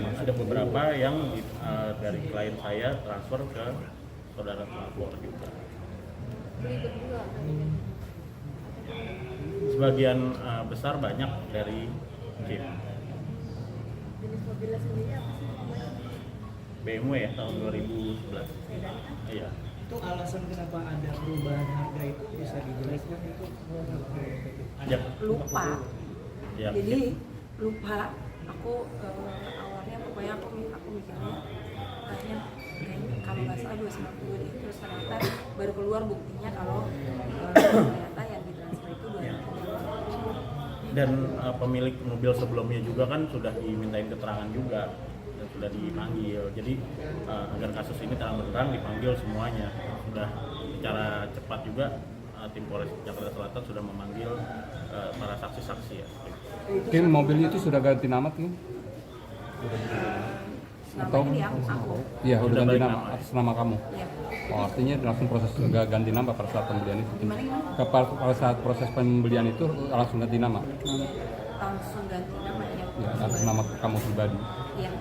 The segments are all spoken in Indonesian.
ada beberapa yang dari klien saya transfer ke saudara pelapor juga. Sebagian besar banyak dari Jeep. Jenis mobilnya sendiri apa sih? BMW ya tahun 2011. Iya. Itu alasan kenapa ada perubahan harga itu bisa dijelaskan itu? Ya. Lupa. Ya. Jadi lupa. Aku awalnya pokoknya aku mikirnya kayaknya kalau nggak salah 250 deh. Terus ternyata baru keluar buktinya kalau ternyata yang ditransfer itu 250. Dan pemilik mobil sebelumnya juga kan sudah dimintain keterangan juga dan sudah dipanggil. Jadi agar kasus ini terang-benderang dipanggil semuanya. Sudah secara cepat juga tim Polres Jakarta Selatan sudah memanggil para saksi-saksi ya. Kim, mobilnya itu sudah ganti nama Kim? Namanya dia aku. Iya, udah Sudah ganti balik nama nama. atas nama kamu. Iya. Oh, artinya langsung proses ganti nama pada saat pembelian itu. Gimana? Pada saat proses pembelian itu langsung ganti nama. Langsung ganti nama ya. Ya, atas nama kamu pribadi. Iya.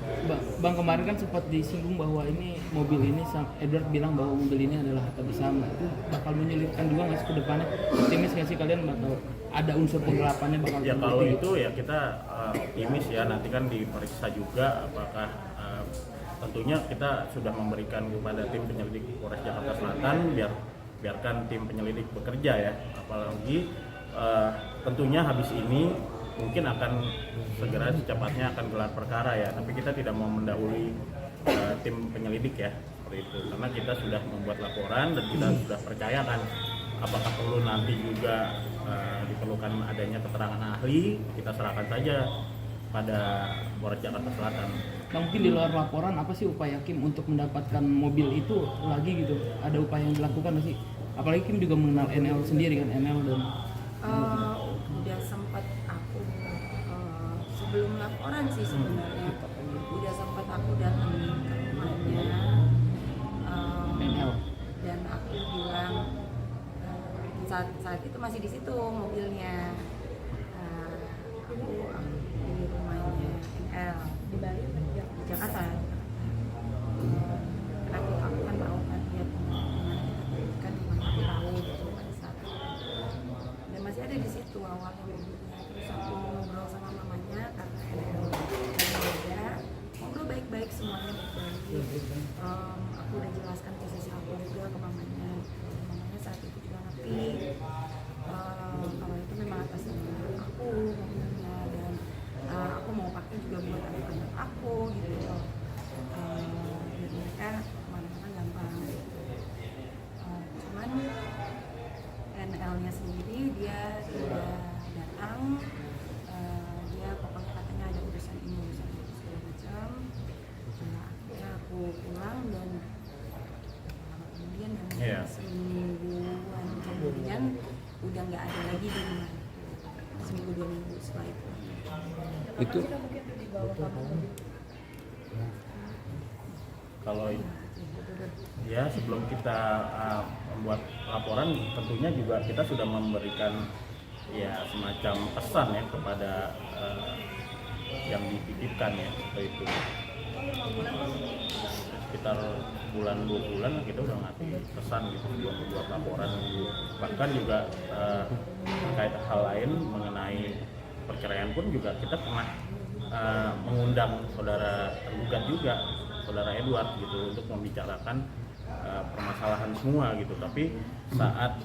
Bang, kemarin kan sempat disinggung bahwa ini mobil ini Edward bilang bahwa mobil ini adalah harta bersama. Itu bakal menyulitkan juga nggak sih ke depannya? Optimis nggak sih kalian bakal ada unsur penggelapannya bakal Ya seperti kalau gitu? itu ya kita optimis ya, nanti kan diperiksa juga apakah tentunya kita sudah memberikan kepada tim penyelidik Polres Jakarta Selatan biarkan tim penyelidik bekerja ya, apalagi tentunya habis ini mungkin akan segera secepatnya akan gelar perkara ya, tapi kita tidak mau mendahului tim penyelidik ya seperti itu, karena kita sudah membuat laporan dan kita sudah percayakan apakah perlu nanti juga diperlukan adanya keterangan ahli, kita serahkan saja pada Polres Jakarta Selatan. Nah, mungkin di luar laporan apa sih upaya Kim untuk mendapatkan mobil itu lagi gitu? Ada upaya yang dilakukan nggak sih? Apalagi Kim juga mengenal NL sendiri kan, NL dan Udah sempat aku sebelum laporan sih sebenarnya udah sempat aku datangin ke rumahnya NL. dan aku bilang saat itu masih di situ mobilnya. Aku di rumahnya NL di Bali di Jakarta. Aku kan tahu kan dia kan di mana aku tahu gitu pada saat itu. Dan masih ada di situ awalnya mobilnya. Terus aku ngobrol sama mamanya karena NL beda, ngobrol baik-baik semuanya baik-baik. Aku udah jelaskan posisi aku juga ke mamanya. Mamanya saat itu juga ngerti kalau itu memang atas nama aku mobilnya dan aku mau pakai juga buat anak-anak aku gitu loh. Biar mereka kemana-mana gampang. Cuman NL-nya sendiri dia tidak datang. Dia pokoknya katanya ada urusan ini urusan itu segala macam. Akhirnya aku pulang dan kemudian semingguan kemudian udah nggak ada lagi di rumah. Seminggu 2 minggu setelah itu. Kalau ya sebelum kita membuat laporan tentunya juga kita sudah memberikan ya semacam pesan ya kepada yang dititipkan ya seperti itu. Sekitar bulan 2 bulan kita udah ngasih pesan gitu buat laporan, bahkan juga terkait hal lain mengenai perceraian pun juga kita pernah mengundang saudara tergugat juga, saudara Edward gitu untuk membicarakan permasalahan semua gitu, tapi saat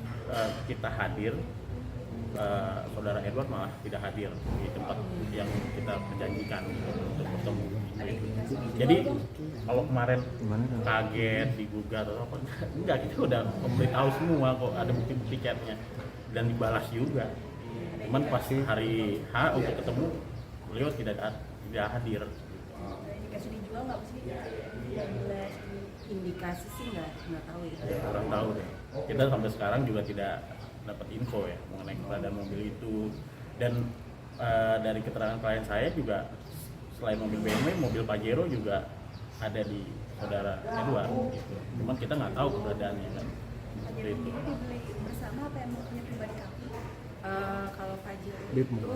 kita hadir saudara Edward malah tidak hadir di tempat yang kita perjanjikan gitu, untuk bertemu gitu. Jadi kalau kemarin kaget digugat atau apa, enggak, kita udah memberitahu semua kok, ada bukti-bukti chatnya dan dibalas juga. Cuman pas hari H untuk ketemu beliau tidak hadir. Indikasi dijual nggak sih? Indikasi sih nggak tahu ya. Kurang tahu deh. Kita sampai sekarang juga tidak dapat info ya mengenai keberadaan mobil itu, dan dari keterangan klien saya juga selain mobil BMW, mobil Pajero juga ada di saudara Edward gitu. Cuman kita nggak tahu keberadaannya kan. Seperti itu. Dibeli bersama apa yang punya pribadi kamu? Kalau Pajero itu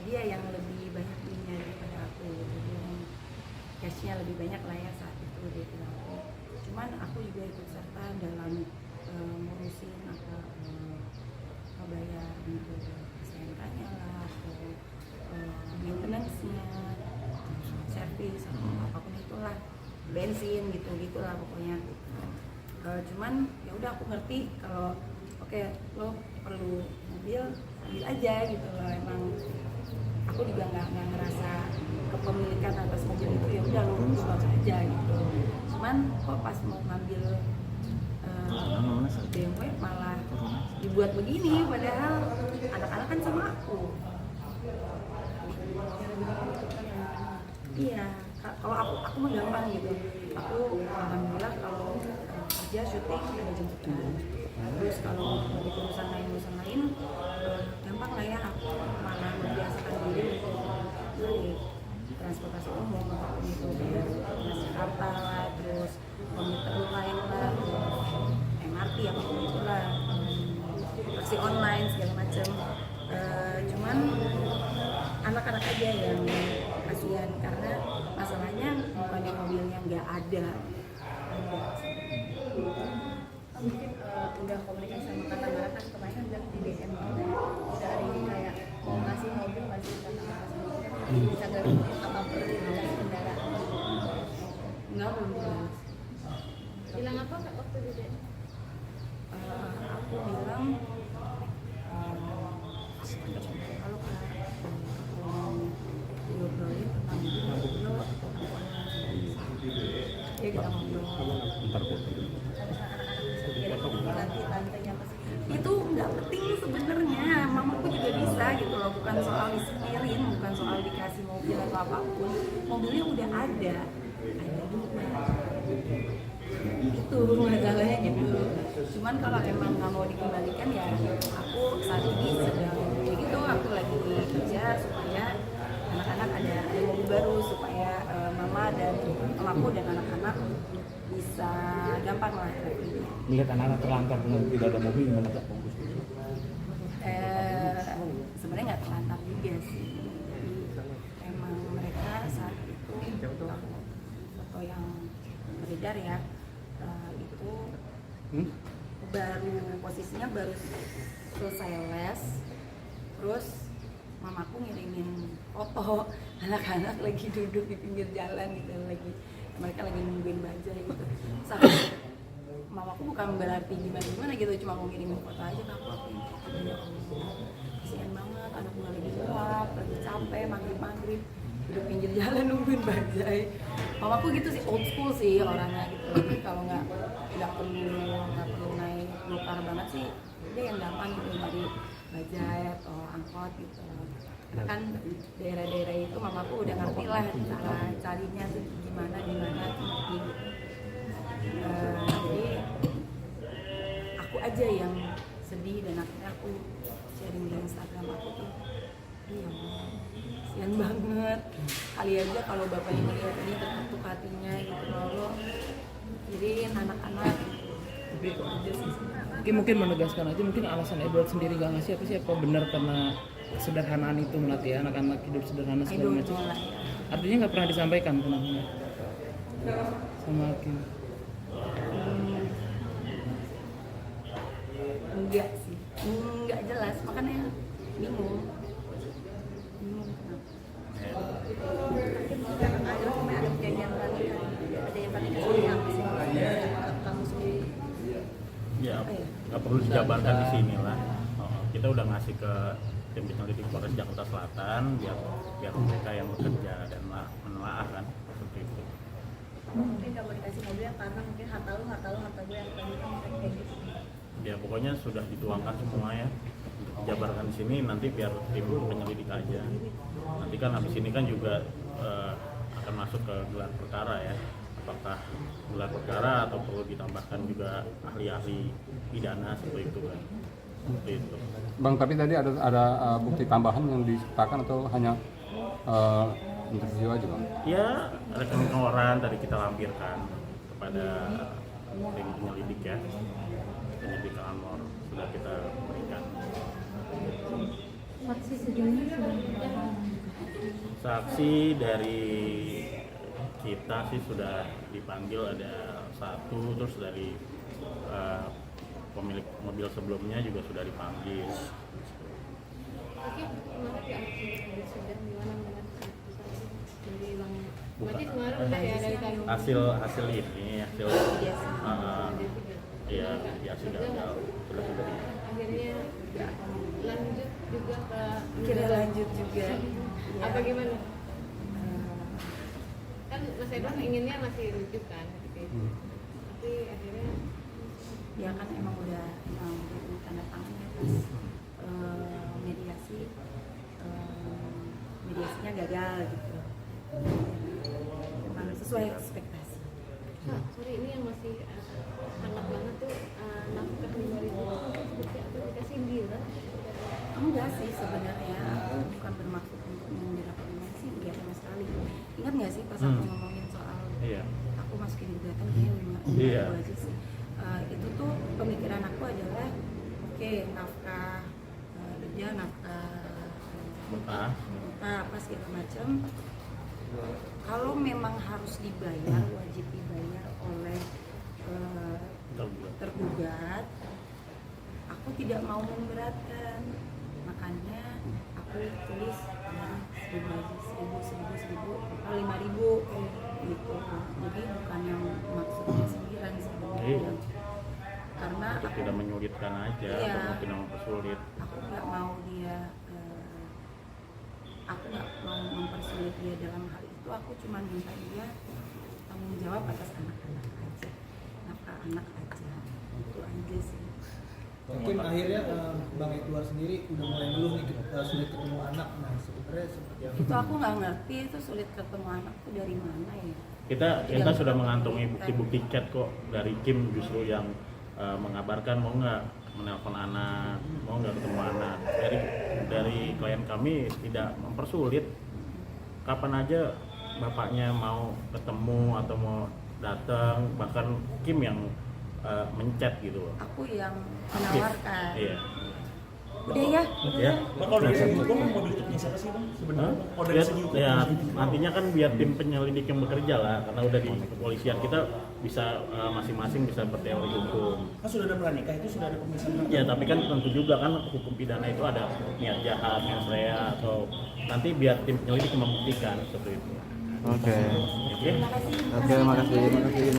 dia yang lebih banyak belinya daripada aku. Jadi cashnya lebih banyak lah ya saat itu dia bilang. Cuman aku juga ikut serta dalam ngurusin bayar untuk SNK-nya lah, atau maintenance-nya, servis atau apapun itulah, bensin gitulah pokoknya. Cuman ya udah aku ngerti kalau oke, lo perlu mobil ambil aja gitu loh. Emang aku juga nggak ngerasa kepemilikan atas mobil itu, ya udah lo urus aja gitu. Cuman kok pas mau ngambil BMW malah dibuat begini, padahal anak-anak kan sama aku. Iya, kalau aku mah gampang gitu. Aku alhamdulillah kalau kerja syuting ada jemputan. Terus kalau di urusan lain gampang lah ya. Aku malah membiasakan diri untuk naik transportasi umum, itu Jakarta lah, terus komuter lain lah, MRT apapun itulah, taksi online segala macam. Cuman anak-anak aja yang kasihan, karena masalahnya bukan yang mobilnya nggak ada. Mungkin udah komunikasi sama kata-kata kan kemarin kan udah di DM udah hari ini kayak mau ngasih mobil masih kata-kata bisa gak apa perlu cari kendaraan Nggak, belum jelas. bilang apa Kak waktu di DM? Aku bilang kalau mau diobrolin tentang mobil ya kita ngobrol. Ntar foto. Itu nggak penting sebenarnya, mamaku juga bisa gitu loh, bukan soal disetirin, bukan soal dikasih mobil atau apapun, mobilnya udah ada juga. Itu masalahnya gitu. Cuman kalau emang nggak mau dikembalikan ya aku saat ini sedang begitu, aku lagi kerja supaya anak-anak ada mobil baru, supaya mama dan mamaku dan anak-anak bisa gampang lah traveling. Melihat anak-anak terlantar dengan tidak ada mobil gimana Kak? Sebenarnya nggak terlantar juga sih. Jadi emang mereka saat itu foto yang beredar ya, itu posisinya baru selesai les, terus mamaku ngirimin foto anak-anak lagi duduk di pinggir jalan gitu, mereka lagi nungguin bajai gitu. Sampai mamaku bukan berarti gimana gitu, cuma mau ngirimin foto aja ke aku. Ya Allah, kasihan banget, anak gue lagi gelap, lagi capek, maghrib duduk pinggir jalan nungguin bajai. Mamaku gitu sih, old school sih orangnya gitu. Jadi kalau nggak perlu naik lokar banget sih, dia yang gampang gitu dari bajai atau angkot gitu. Karena kan daerah-daerah itu mamaku udah ngerti lah cara carinya tuh gimana gitu. Jadi aku aja yang sedih, dan akhirnya aku sharing di Instagram aku tuh, iya kasihan banget, kali aja kalau bapaknya melihat ini terketuk hatinya gitu loh, jadiin anak-anak. Mungkin menegaskan aja, mungkin alasan Edward sendiri gak ngasih apa sih, apa benar karena kesederhanaan itu melatih anak-anak hidup sederhana segala macam. Artinya nggak pernah disampaikan kenapa sama Hakim? Enggak sih, enggak jelas, makanya bingung. Ada kejadian lagi kan, ada yang paling kesini apa sih kamu sendiri? Ya nggak perlu dijabarkan di sini lah. Kita udah ngasih ke tim penyelidik Polres Jakarta Selatan biar mereka yang bekerja dan menelaah kan seperti itu. Mungkin nggak mau dikasih mobilnya karena mungkin harta gue yang tadi kan kayak gitu. Ya pokoknya sudah dituangkan semua ya, untuk dijabarkan di sini, nanti biar tim penyelidik aja. Nanti kan habis ini kan juga akan masuk ke gelar perkara ya, apakah gelar perkara atau perlu ditambahkan juga ahli-ahli pidana seperti itu kan. Seperti itu. Bang, tapi tadi ada bukti tambahan yang disertakan atau hanya interview aja Bang? Ya, rekening orang dari kita lampirkan kepada tim penyelidik ya, penyelidik Anwar sudah kita berikan. Saksi sejauh ini sudah Saksi dari kita sih sudah dipanggil ada satu, terus dari pemilik mobil sebelumnya juga sudah dipanggil. Oke, kemarin ya sudah gimana dari bang berarti kemarin udah ya dari tadi Hasil ini hasil Biasa. iya biasa gagal sudah akhirnya lanjut juga ke Kira lanjut juga. apa gimana? Kan Mas Edward inginnya masih rujuk kan gitu. Tapi akhirnya Ya kan emang udah tanda tangannya terus mediasinya gagal gitu. Memang sesuai ekspektasi. Kak, sorry ini yang masih hangat banget tuh nafkah 5.000 seperti apa dikasih gila? Enggak sih sebenarnya, aku bukan bermaksud untuk mendiskriminasi sih, enggak sama sekali. Ingat nggak sih pas aku ngomongin soal iya aku masukin gugatan kayaknya Iya. itu aja sih. Itu tuh pemikiran aku adalah oke, nafkah kerja, nafkah betah apa segala macam. Kalau memang harus dibayar, wajib dibayar oleh tergugat, aku tidak mau memberatkan, makanya aku tulis 1.000 aja, 5.000 gitu. Jadi bukan yang maksudnya 9 sebenarnya, karena untuk tidak menyulitkan aja Iya. atau tidak mempersulit. aku nggak mau mempersulit dia dalam hal itu. Aku cuma minta dia tanggung jawab atas anak-anak aja, nafkah anak aja, itu aja sih. Mungkin akhirnya Bang Edward sendiri udah mulai ngeluh nih sulit ketemu anak. Nah sebenarnya seperti apa? Itu aku nggak ngerti itu sulit ketemu anak tuh dari mana ya. Kita sudah mengantongi bukti-bukti chat kok dari Kim justru yang mengabarkan mau nggak menelpon anak, mau nggak ketemu anak. Dari klien kami tidak mempersulit, kapan aja bapaknya mau ketemu atau mau datang, bahkan Kim yang menchat gitu loh. Aku yang menawarkan. Iya. Udah ya. Ya. Bang, kalau dari segi hukum mobil truknya siapa sih bang sebenarnya? Kalau dari segi hukum Ya, nantinya kan biar tim penyelidik yang bekerja lah, karena udah di kepolisian kita bisa masing-masing bisa berteori hukum. kan sudah ada pranikah itu sudah ada pemisahan. Ya, tapi kan tentu juga kan hukum pidana itu ada niat jahat, mens rea, atau nanti biar tim penyelidik membuktikan seperti itu. Oke. Oke. Terima kasih. Oke, makasih.